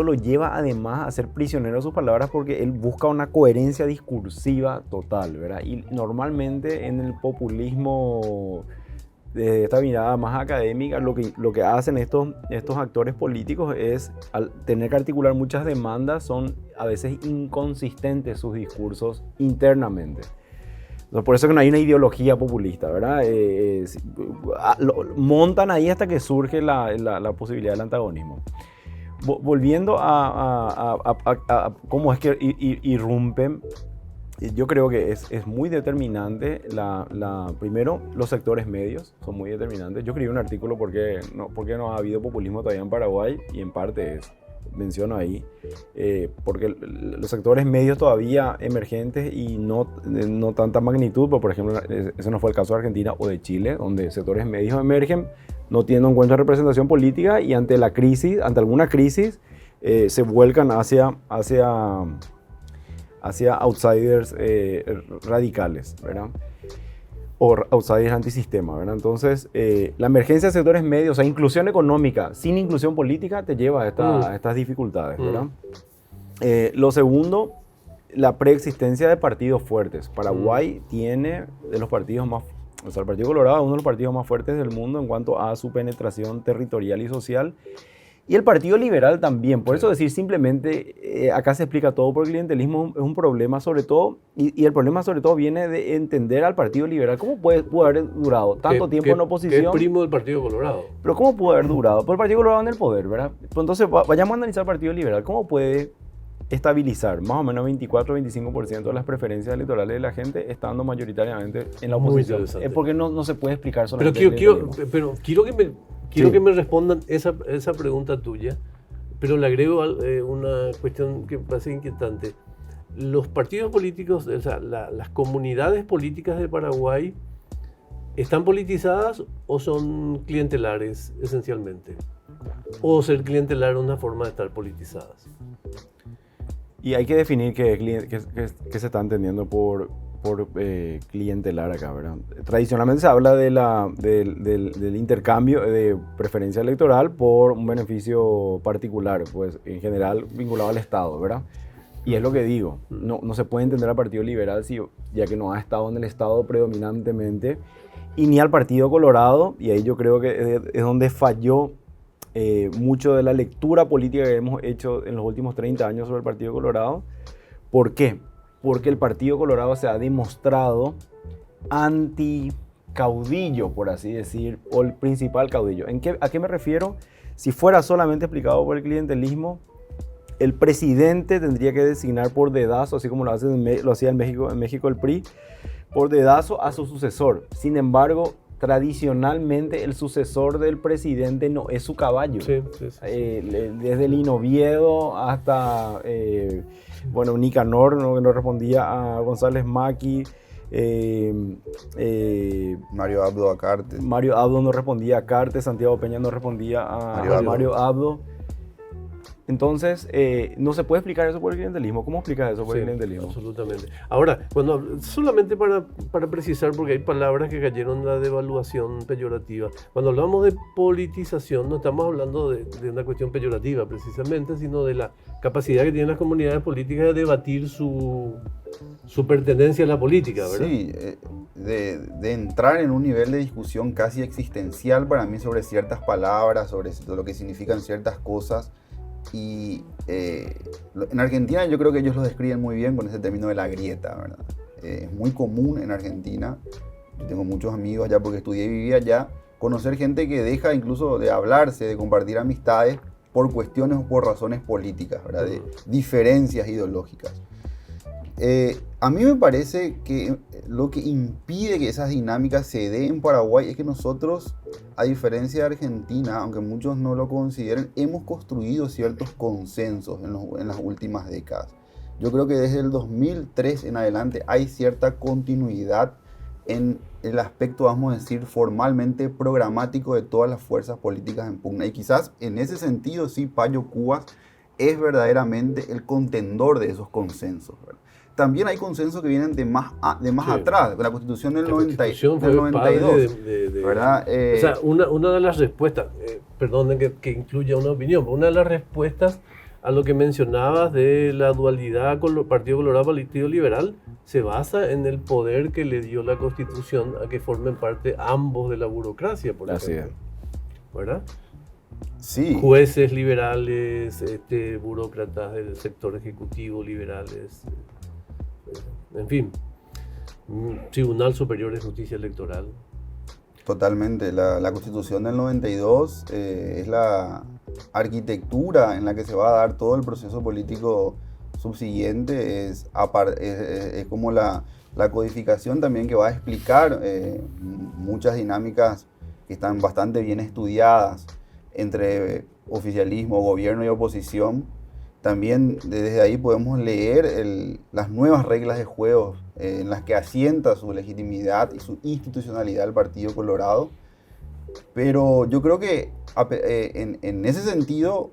Speaker 2: lo lleva además a ser prisionero de sus palabras porque él busca una coherencia discursiva total, ¿verdad? Y normalmente en el populismo, desde esta mirada más académica, lo que hacen estos actores políticos es, al tener que articular muchas demandas, son a veces inconsistentes sus discursos internamente. Entonces, por eso que no hay una ideología populista, ¿verdad? Montan ahí hasta que surge la posibilidad del antagonismo. Volviendo a cómo es que irrumpen, yo creo que es muy determinante, primero, los sectores medios son muy determinantes. Yo escribí un artículo porque no ha habido populismo todavía en Paraguay, y en parte menciono ahí, porque los sectores medios todavía emergentes y no tanta magnitud, por ejemplo, ese no fue el caso de Argentina o de Chile, donde sectores medios emergen, no tienen en cuenta representación política y ante alguna crisis, se vuelcan hacia outsiders radicales, ¿verdad? O outsiders antisistema, ¿verdad? Entonces, la emergencia de sectores medios, o sea, inclusión económica sin inclusión política te lleva a estas dificultades, ¿verdad? Lo segundo, la preexistencia de partidos fuertes. Paraguay tiene de los partidos más, o sea, el Partido Colorado es uno de los partidos más fuertes del mundo en cuanto a su penetración territorial y social. Y el Partido Liberal también. Por eso decir simplemente, acá se explica todo, porque el clientelismo es un problema sobre todo, y el problema sobre todo viene de entender al Partido Liberal. ¿Cómo pudo haber durado tanto tiempo en oposición?
Speaker 1: Que es primo del Partido Colorado.
Speaker 2: Pero ¿cómo pudo haber durado? Porque el Partido Colorado en el poder, ¿verdad? Pues entonces vayamos a analizar el Partido Liberal. ¿Cómo puede estabilizar más o menos 24-25% de las preferencias electorales de la gente estando mayoritariamente en la oposición? Es porque no se puede explicar solamente.
Speaker 1: Pero quiero que me respondan esa pregunta tuya, pero le agrego una cuestión que me parece inquietante. Los partidos políticos, o sea, las comunidades políticas de Paraguay, ¿están politizadas o son clientelares esencialmente? ¿O ser clientelar es una forma de estar politizadas?
Speaker 2: Y hay que definir qué se está entendiendo por clientelar acá, ¿verdad? Tradicionalmente se habla del intercambio de preferencia electoral por un beneficio particular, pues en general vinculado al Estado, ¿verdad? Y es lo que digo, no se puede entender al Partido Liberal ya que no ha estado en el Estado predominantemente, y ni al Partido Colorado, y ahí yo creo que es donde falló mucho de la lectura política que hemos hecho en los últimos 30 años sobre el Partido Colorado. ¿Por qué? Porque el Partido Colorado se ha demostrado anticaudillo, por así decir, o el principal caudillo. ¿A qué me refiero? Si fuera solamente explicado por el clientelismo, el presidente tendría que designar por dedazo, así como lo hacía en México el PRI, por dedazo a su sucesor. Sin embargo, tradicionalmente el sucesor del presidente no es su caballo. Sí. Desde Lino Oviedo hasta Nicanor, que no respondía a González Maqui,
Speaker 3: Mario Abdo a Cartes.
Speaker 2: Mario Abdo no respondía a Cartes, Santiago Peña no respondía a Mario Abdo. Entonces, no se puede explicar eso por el clientelismo. ¿Cómo explicas eso por el clientelismo?
Speaker 1: Absolutamente. Ahora, solamente para precisar, porque hay palabras que cayeron en la devaluación peyorativa. Cuando hablamos de politización, no estamos hablando de una cuestión peyorativa precisamente, sino de la capacidad que tienen las comunidades políticas de debatir su pertenencia a la política, ¿verdad?
Speaker 3: Sí, de entrar en un nivel de discusión casi existencial para mí sobre ciertas palabras, sobre lo que significan ciertas cosas. Y en Argentina yo creo que ellos lo describen muy bien con ese término de la grieta, ¿verdad? Es muy común en Argentina, yo tengo muchos amigos allá porque estudié y viví allá, conocer gente que deja incluso de hablarse, de compartir amistades por cuestiones o por razones políticas, ¿verdad? De diferencias ideológicas. A mí me parece que lo que impide que esas dinámicas se den en Paraguay es que nosotros, a diferencia de Argentina, aunque muchos no lo consideren, hemos construido ciertos consensos en las últimas décadas. Yo creo que desde el 2003 en adelante hay cierta continuidad en el aspecto, vamos a decir, formalmente programático de todas las fuerzas políticas en pugna. Y quizás en ese sentido sí Payo Cubas es verdaderamente el contendor de esos consensos, ¿verdad? También hay consensos que vienen de más atrás, la Constitución del 92, ¿verdad?
Speaker 1: O sea, una de las respuestas, perdón que incluya una opinión, pero una de las respuestas a lo que mencionabas de la dualidad con el Partido Colorado, Partido Liberal, se basa en el poder que le dio la Constitución a que formen parte ambos de la burocracia, por ejemplo. ¿Verdad?
Speaker 3: Sí.
Speaker 1: Jueces liberales, burócratas del sector ejecutivo liberales, en fin, Tribunal Superior de Justicia Electoral.
Speaker 3: Totalmente, la Constitución del 92 es la arquitectura en la que se va a dar todo el proceso político subsiguiente, es como la codificación también que va a explicar muchas dinámicas que están bastante bien estudiadas entre oficialismo, gobierno y oposición. También desde ahí podemos leer las nuevas reglas de juego en las que asienta su legitimidad y su institucionalidad el Partido Colorado. Pero yo creo que en ese sentido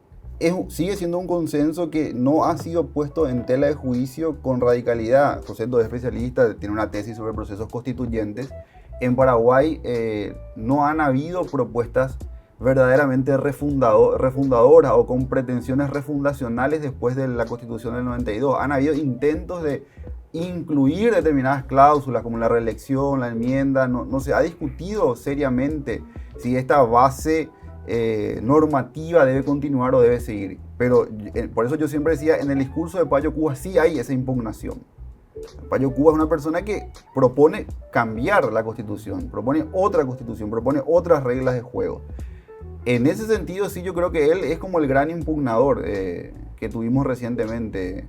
Speaker 3: sigue siendo un consenso que no ha sido puesto en tela de juicio con radicalidad. José es especialista, tiene una tesis sobre procesos constituyentes. En Paraguay no han habido propuestas verdaderamente refundadoras o con pretensiones refundacionales después de la Constitución del 92. Han habido intentos de incluir determinadas cláusulas como la reelección, la enmienda. No se ha discutido seriamente si esta base normativa debe continuar o debe seguir. Pero por eso yo siempre decía, en el discurso de Payo Cuba sí hay esa impugnación. Payo Cuba es una persona que propone cambiar la Constitución, propone otra Constitución, propone otras reglas de juego. En ese sentido, sí, yo creo que él es como el gran impugnador que tuvimos recientemente.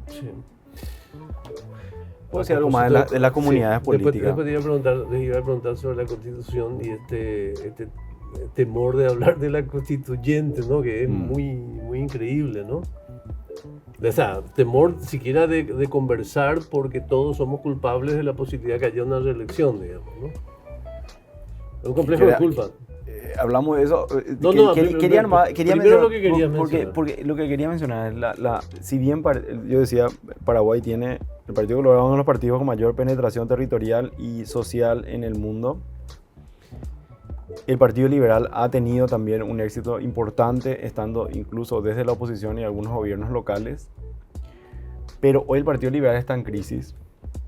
Speaker 1: Sí.
Speaker 2: ¿Puedo decir algo más de las comunidades políticas?
Speaker 1: Después te iba a preguntar sobre la Constitución y este temor de hablar de la constituyente, ¿no? Que es muy increíble, ¿no? O sea, temor siquiera de conversar porque todos somos culpables de la posibilidad que haya una reelección, digamos, ¿no? Es un complejo de culpa.
Speaker 2: Hablamos de eso. Quería mencionar, lo que quería mencionar. Porque lo que quería mencionar es, si bien yo decía, Paraguay tiene, el Partido Colorado, uno de los partidos con mayor penetración territorial y social en el mundo, el Partido Liberal ha tenido también un éxito importante, estando incluso desde la oposición y algunos gobiernos locales. Pero hoy el Partido Liberal está en crisis.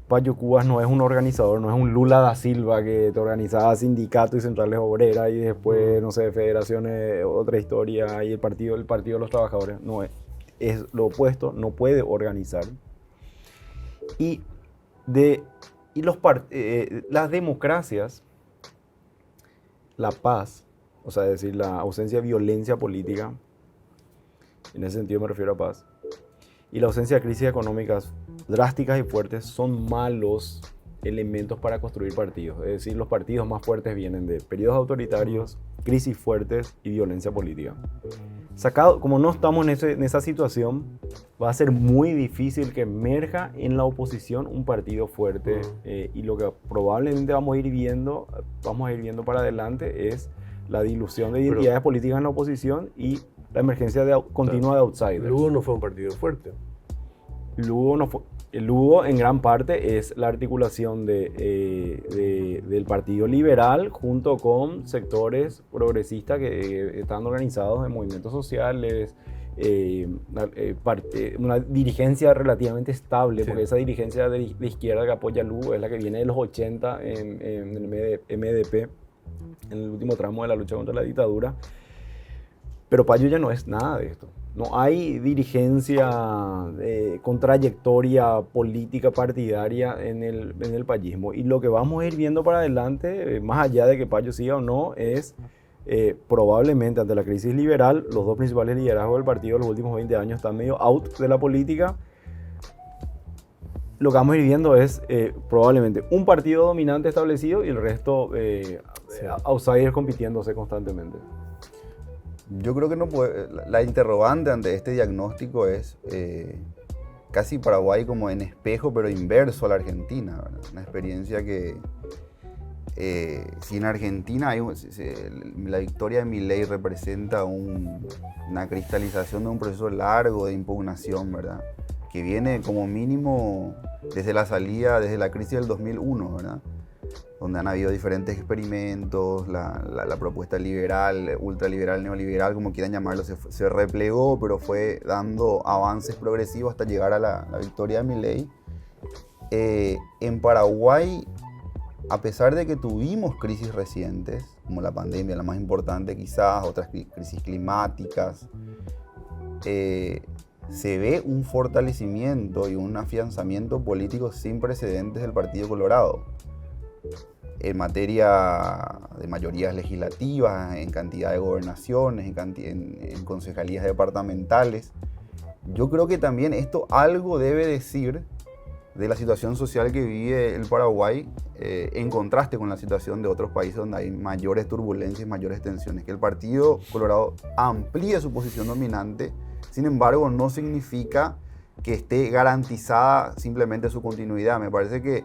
Speaker 2: Payo Cubas no es un organizador, no es un Lula da Silva que te organizaba sindicatos y centrales obreras y después, no sé, federaciones, otra historia, y el partido de los trabajadores. No es lo opuesto, no puede organizar. Las democracias, la paz, o sea, es decir, la ausencia de violencia política, en ese sentido me refiero a paz, y la ausencia de crisis económicas drásticas y fuertes son malos elementos para construir partidos. Es decir, los partidos más fuertes vienen de periodos autoritarios, crisis fuertes y violencia política. Como no estamos en esa situación, va a ser muy difícil que emerja en la oposición un partido fuerte, y lo que probablemente vamos a ir viendo para adelante es la dilución de identidades políticas en la oposición y la emergencia continua de outsiders.
Speaker 1: Lugo no fue un partido fuerte.
Speaker 2: Lugo en gran parte es la articulación del Partido Liberal junto con sectores progresistas que están organizados en movimientos sociales, una dirigencia relativamente estable, porque esa dirigencia de izquierda que apoya a Lugo es la que viene de los 80 en el MDP, en el último tramo de la lucha contra la dictadura. Pero Payo ya no es nada de esto. No hay dirigencia con trayectoria política partidaria en el payismo. Y lo que vamos a ir viendo para adelante, más allá de que Payo siga o no, es probablemente ante la crisis liberal, los dos principales liderazgos del partido en los últimos 20 años están medio out de la política. Lo que vamos a ir viendo es probablemente un partido dominante establecido y el resto outsiders compitiéndose constantemente.
Speaker 3: Yo creo que no puede, la interrogante ante este diagnóstico es casi Paraguay como en espejo, pero inverso a la Argentina, ¿verdad? Una experiencia que si en Argentina la victoria de Milei representa una cristalización de un proceso largo de impugnación, ¿verdad? Que viene como mínimo desde la crisis del 2001, ¿verdad? Donde han habido diferentes experimentos, la propuesta liberal, ultraliberal, neoliberal, como quieran llamarlo, se replegó, pero fue dando avances progresivos hasta llegar a la victoria de Milei. En Paraguay, a pesar de que tuvimos crisis recientes, como la pandemia, la más importante quizás, otras crisis climáticas, se ve un fortalecimiento y un afianzamiento político sin precedentes del Partido Colorado. En materia de mayorías legislativas, en cantidad de gobernaciones, en concejalías departamentales. Yo creo que también esto algo debe decir de la situación social que vive el Paraguay, en contraste con la situación de otros países donde hay mayores turbulencias, mayores tensiones. Que el Partido Colorado amplíe su posición dominante, sin embargo, no significa que esté garantizada simplemente su continuidad. Me parece que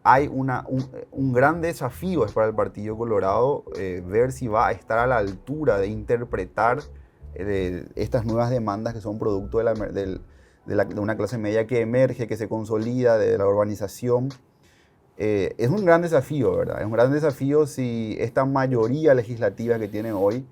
Speaker 3: hay un gran desafío es para el Partido Colorado ver si va a estar a la altura de interpretar estas nuevas demandas que son producto de una clase media que emerge, que se consolida, de la urbanización. Es un gran desafío, ¿verdad? Es un gran desafío si esta mayoría legislativa que tienen hoy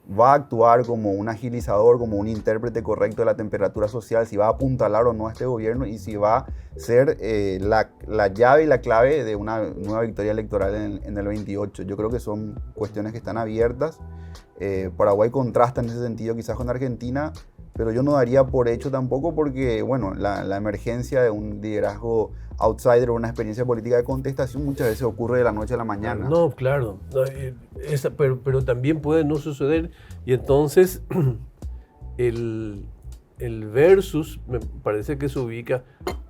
Speaker 3: va a actuar como un agilizador, como un intérprete correcto de la temperatura social, si va a apuntalar o no a este gobierno y si va a ser la llave y la clave de una nueva victoria electoral en el 28. Yo creo que son cuestiones que están abiertas. Paraguay contrasta en ese sentido quizás con Argentina, pero yo no daría por hecho tampoco porque, bueno, la emergencia de un liderazgo outsider o una experiencia política de contestación muchas veces ocurre de la noche a la mañana.
Speaker 1: No, claro, pero también puede no suceder y entonces el versus me parece que se ubica,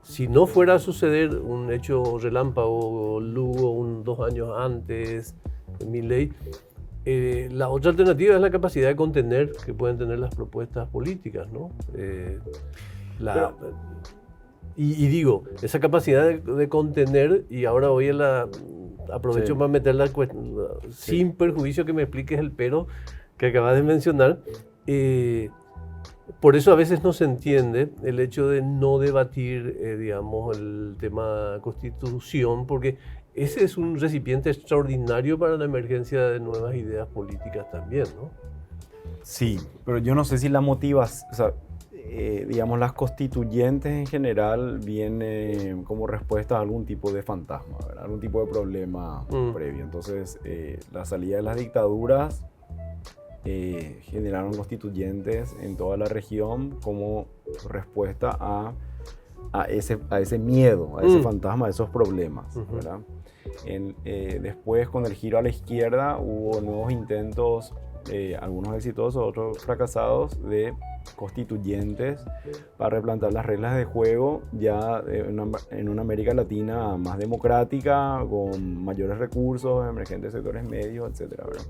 Speaker 1: si no fuera a suceder un hecho relámpago, Lugo 2 años antes, Milei, la otra alternativa es la capacidad de contener que pueden tener las propuestas políticas, ¿no? Y digo, esa capacidad de contener, y ahora aprovecho para meter la cuestión, sin perjuicio que me expliques el pero que acabas de mencionar, por eso a veces no se entiende el hecho de no debatir, digamos, el tema constitución, porque ese es un recipiente extraordinario para la emergencia de nuevas ideas políticas también, ¿no?
Speaker 2: Sí, pero yo no sé si la motivación, o sea, digamos, las constituyentes en general viene como respuesta a algún tipo de fantasma, ¿verdad? Algún tipo de problema previo. Entonces, la salida de las dictaduras generaron constituyentes en toda la región como respuesta a ese miedo, a ese fantasma, a esos problemas, ¿verdad? Después, con el giro a la izquierda, hubo nuevos intentos, algunos exitosos, otros fracasados, de constituyentes para replantear las reglas de juego ya en una América Latina más democrática, con mayores recursos, emergentes sectores medios, etcétera, ¿verdad?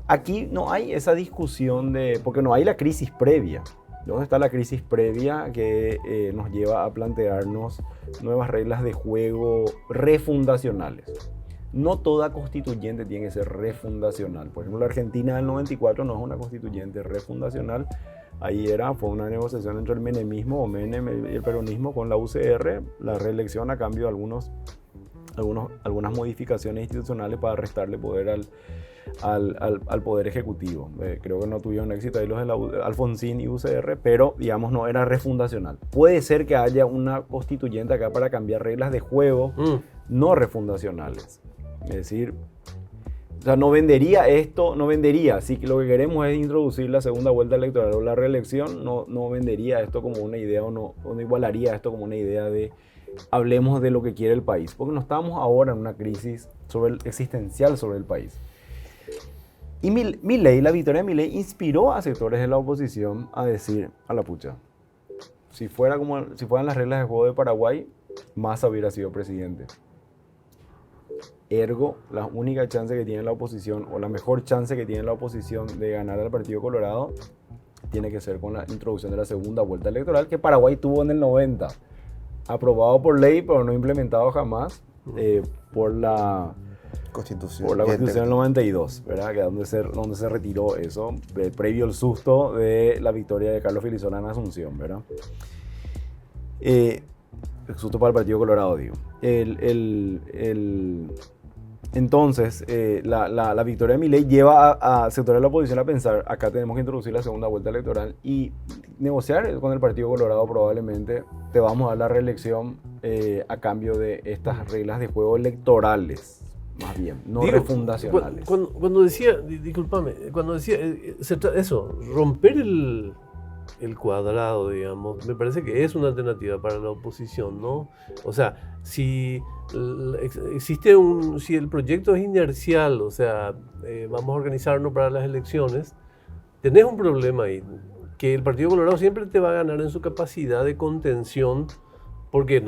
Speaker 2: Aquí no hay esa discusión porque no hay la crisis previa. ¿Dónde está la crisis previa que nos lleva a plantearnos nuevas reglas de juego refundacionales? No toda constituyente tiene que ser refundacional. Por ejemplo, la Argentina del 94 no es una constituyente refundacional. Ahí fue una negociación entre el menemismo o Menem y el peronismo con la UCR, la reelección a cambio de algunas modificaciones institucionales para restarle poder al Poder Ejecutivo. Creo que no tuvieron éxito ahí los de Alfonsín y UCR, pero digamos no era refundacional. Puede ser que haya una constituyente acá para cambiar reglas de juego no refundacionales. Es decir, o sea, no vendería. Si lo que queremos es introducir la segunda vuelta electoral o la reelección, no vendería esto como una idea o no igualaría esto como una idea de hablemos de lo que quiere el país, porque no estamos ahora en una crisis existencial sobre el país. Y la victoria de Milei inspiró a sectores de la oposición a decir, a la pucha, si fueran las reglas de juego de Paraguay, Massa hubiera sido presidente. Ergo, la única chance que tiene la oposición, o la mejor chance que tiene la oposición de ganar al Partido Colorado, tiene que ser con la introducción de la segunda vuelta electoral que Paraguay tuvo en el 90. Aprobado por ley, pero no implementado jamás por la Constitución del 92, ¿verdad? Que donde se retiró eso, previo al susto de la victoria de Carlos Filizona en Asunción, ¿verdad? El susto para el Partido Colorado, digo. Entonces, la victoria de Milei lleva a sectores de la oposición a pensar, acá tenemos que introducir la segunda vuelta electoral y negociar con el Partido Colorado. Probablemente te vamos a dar la reelección a cambio de estas reglas de juego electorales, más bien, no refundacionales.
Speaker 1: Cuando decía, discúlpame, eso, romper el cuadrado, digamos, me parece que es una alternativa para la oposición, ¿no? O sea, si el proyecto es inercial, o sea, vamos a organizarnos para las elecciones, tenés un problema ahí, que el Partido Colorado siempre te va a ganar en su capacidad de contención, porque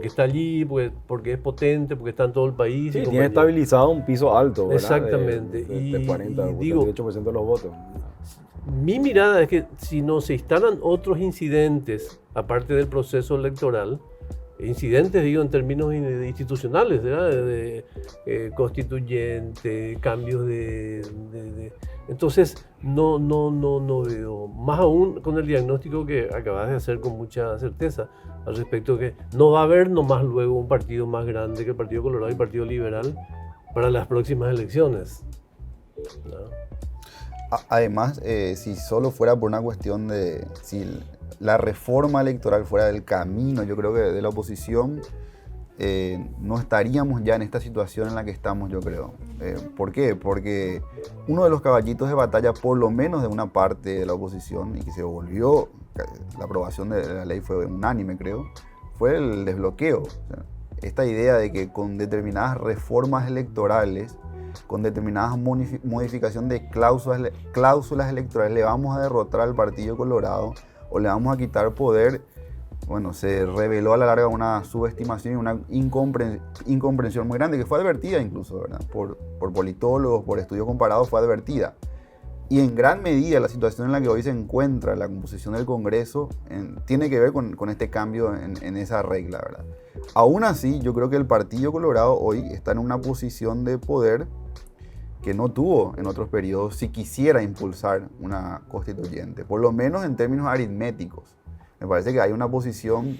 Speaker 1: está allí, porque es potente, porque está en todo el país.
Speaker 2: Sí, tiene estabilizado un piso alto, ¿verdad?
Speaker 1: Exactamente.
Speaker 2: De 40 o 48% de los votos.
Speaker 1: Mi mirada es que si no se instalan otros incidentes, aparte del proceso electoral, incidentes, digo, en términos institucionales, ¿verdad? De constituyente, cambios entonces, no veo, más aún con el diagnóstico que acabas de hacer con mucha certeza, al respecto que no va a haber nomás luego un partido más grande que el Partido Colorado y el Partido Liberal para las próximas elecciones, ¿no?
Speaker 3: Además, si solo fuera por una cuestión de si la reforma electoral fuera del camino, yo creo que de la oposición, no estaríamos ya en esta situación en la que estamos, yo creo. ¿Por qué? Porque uno de los caballitos de batalla, por lo menos de una parte de la oposición, y que se volvió, la aprobación de la ley fue unánime, creo, fue el desbloqueo. O sea, esta idea de que con determinadas reformas electorales, con determinadas modificación de cláusulas electorales, le vamos a derrotar al Partido Colorado o le vamos a quitar poder. Bueno, se reveló a la larga una subestimación y una incomprensión muy grande, que fue advertida incluso, ¿verdad? Por politólogos, por estudios comparados, fue advertida. Y en gran medida la situación en la que hoy se encuentra la composición del Congreso tiene que ver con este cambio en esa regla, ¿verdad? Aún así, yo creo que el Partido Colorado hoy está en una posición de poder que no tuvo en otros periodos si quisiera impulsar una constituyente, por lo menos en términos aritméticos. Me parece que hay una posición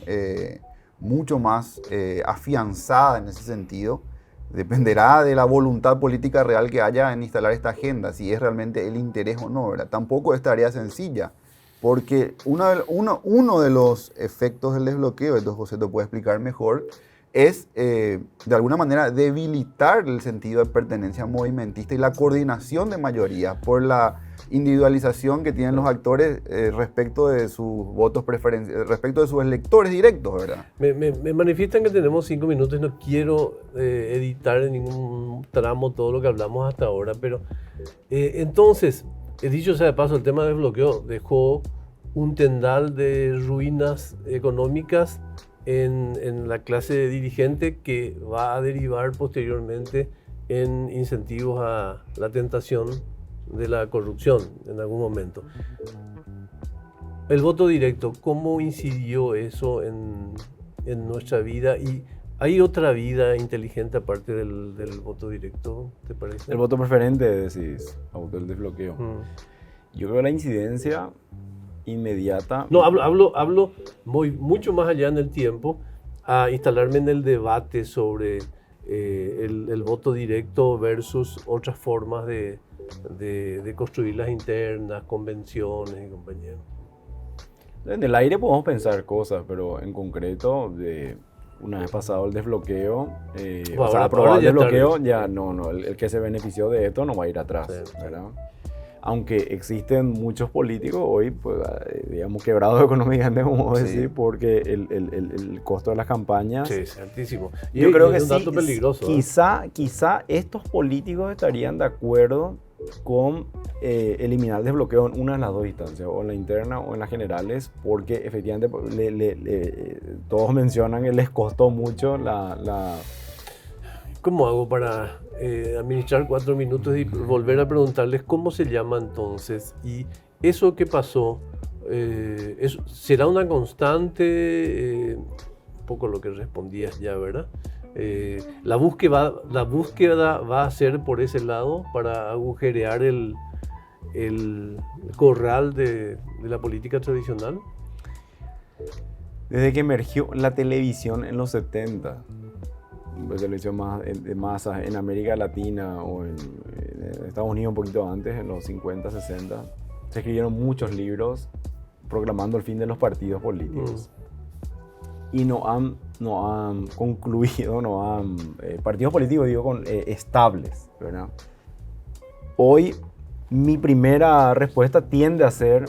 Speaker 3: mucho más afianzada en ese sentido. Dependerá de la voluntad política real que haya en instalar esta agenda, si es realmente el interés o no, ¿verdad? Tampoco es tarea sencilla, porque uno de los efectos del desbloqueo, esto José te puede explicar mejor, es de alguna manera debilitar el sentido de pertenencia movimentista y la coordinación de mayorías por la individualización que tienen los actores respecto de sus votos preferenciales, respecto de sus electores directos, ¿verdad?
Speaker 1: Me manifiestan que tenemos 5 minutos, no quiero editar en ningún tramo todo lo que hablamos hasta ahora, pero entonces, dicho sea de paso, el tema del desbloqueo dejó un tendal de ruinas económicas en la clase dirigente que va a derivar posteriormente en incentivos a la tentación de la corrupción en algún momento. El voto directo, ¿cómo incidió eso en nuestra vida? ¿Y hay otra vida inteligente aparte del voto directo, te parece?
Speaker 2: El voto preferente, decís, el desbloqueo. Yo creo que la incidencia inmediata...
Speaker 1: No, hablo mucho más allá en el tiempo, a instalarme en el debate sobre el voto directo versus otras formas de construir las internas, convenciones y compañía.
Speaker 2: En el aire podemos pensar cosas, pero en concreto, una vez pasado el desbloqueo, aprobado el desbloqueo, ya no, el que se benefició de esto no va a ir atrás, sí, ¿verdad? Aunque existen muchos políticos hoy, pues, digamos, quebrados económicamente, como decir, porque el costo de las campañas...
Speaker 1: Sí, es altísimo.
Speaker 2: Yo creo que
Speaker 1: es un dato peligroso.
Speaker 2: Quizá estos políticos estarían de acuerdo con eliminar el desbloqueo en una de las dos instancias, o en la interna o en las generales, porque efectivamente todos mencionan que les costó mucho la...
Speaker 1: ¿Cómo hago para administrar 4 minutos y volver a preguntarles cómo se llama entonces? Y eso que pasó, ¿será una constante? Un poco lo que respondías ya, ¿verdad? La búsqueda va a ser por ese lado para agujerear el corral de la política tradicional.
Speaker 2: Desde que emergió la televisión en los 70, televisión de masas en América Latina o en Estados Unidos un poquito antes, en los 50, 60, se escribieron muchos libros proclamando el fin de los partidos políticos. Y no han concluido, partidos políticos, digo, estables, ¿verdad? Hoy mi primera respuesta tiende a ser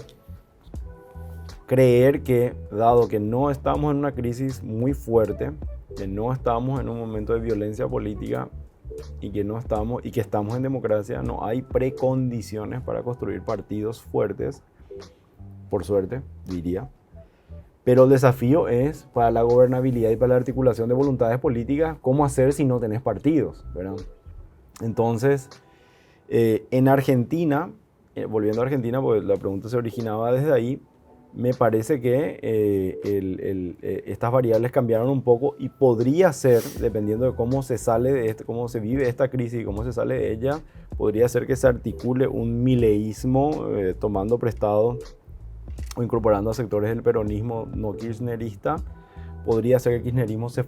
Speaker 2: creer que, dado que no estamos en una crisis muy fuerte, que no estamos en un momento de violencia política y que estamos en democracia, no hay precondiciones para construir partidos fuertes, por suerte, diría. Pero el desafío es, para la gobernabilidad y para la articulación de voluntades políticas, cómo hacer si no tenés partidos, ¿verdad? Entonces, en Argentina, volviendo a Argentina, porque la pregunta se originaba desde ahí, me parece que estas variables cambiaron un poco y podría ser, dependiendo de cómo se sale de cómo se vive esta crisis y cómo se sale de ella, podría ser que se articule un mileísmo tomando prestado o incorporando a sectores del peronismo no kirchnerista. Podría ser que el kirchnerismo se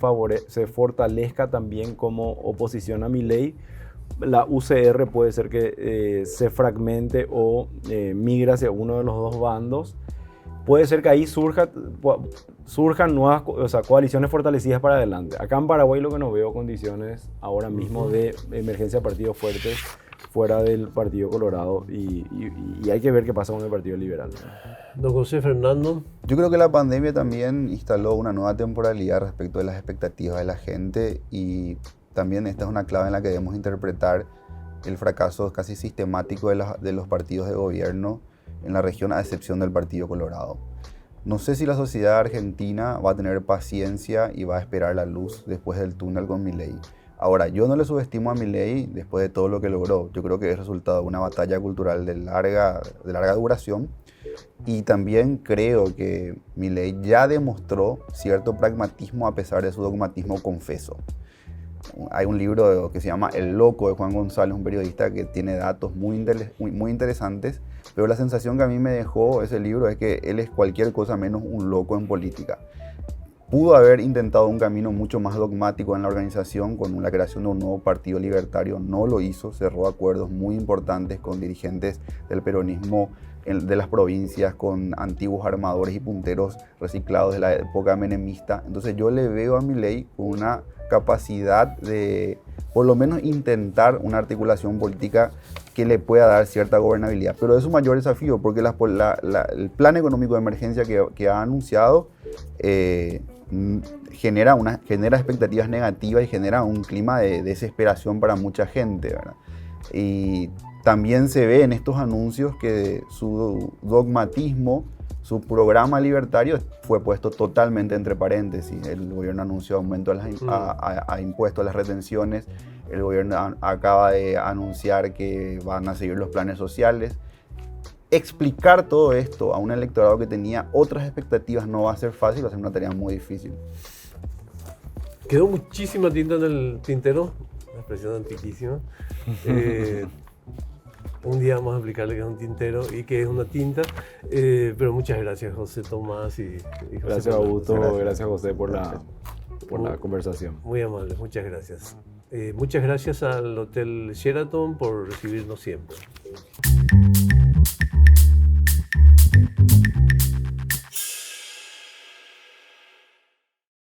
Speaker 2: fortalezca también como oposición a Milei, la UCR puede ser que se fragmente o migre hacia uno de los dos bandos. Puede ser que ahí surjan nuevas, o sea, coaliciones fortalecidas para adelante. Acá en Paraguay lo que no veo condiciones ahora mismo de emergencia de partidos fuertes fuera del Partido Colorado y hay que ver qué pasa con el Partido Liberal.
Speaker 1: Don José Fernando.
Speaker 3: Yo creo que la pandemia también instaló una nueva temporalidad respecto de las expectativas de la gente y también esta es una clave en la que debemos interpretar el fracaso casi sistemático de los partidos de gobierno en la región, a excepción del Partido Colorado. No sé si la sociedad argentina va a tener paciencia y va a esperar la luz después del túnel con Milei. Ahora, yo no le subestimo a Milei después de todo lo que logró. Yo creo que es resultado de una batalla cultural de larga duración. Y también creo que Milei ya demostró cierto pragmatismo a pesar de su dogmatismo confeso. Hay un libro que se llama El Loco, de Juan González, un periodista que tiene datos muy interesantes, pero la sensación que a mí me dejó ese libro es que él es cualquier cosa menos un loco en política. Pudo haber intentado un camino mucho más dogmático en la organización con la creación de un nuevo partido libertario, no lo hizo, cerró acuerdos muy importantes con dirigentes del peronismo de las provincias, con antiguos armadores y punteros reciclados de la época menemista. Entonces yo le veo a Milei una capacidad de por lo menos intentar una articulación política que le pueda dar cierta gobernabilidad. Pero es su mayor desafío porque el plan económico de emergencia que ha anunciado genera expectativas negativas y genera un clima de desesperación para mucha gente, ¿verdad? Y también se ve en estos anuncios que su dogmatismo, su programa libertario fue puesto totalmente entre paréntesis. El gobierno anunció aumento a impuestos a las retenciones, el gobierno acaba de anunciar que van a seguir los planes sociales. Explicar todo esto a un electorado que tenía otras expectativas no va a ser fácil, va a ser una tarea muy difícil.
Speaker 1: Quedó muchísima tinta en el tintero, una expresión antiquísima. Un día vamos a explicarle que es un tintero y que es una tinta, pero muchas gracias José Tomás y José.
Speaker 2: Gracias Augusto, gracias José por la conversación.
Speaker 1: Muy amable, muchas gracias. Muchas gracias al Hotel Sheraton por recibirnos siempre.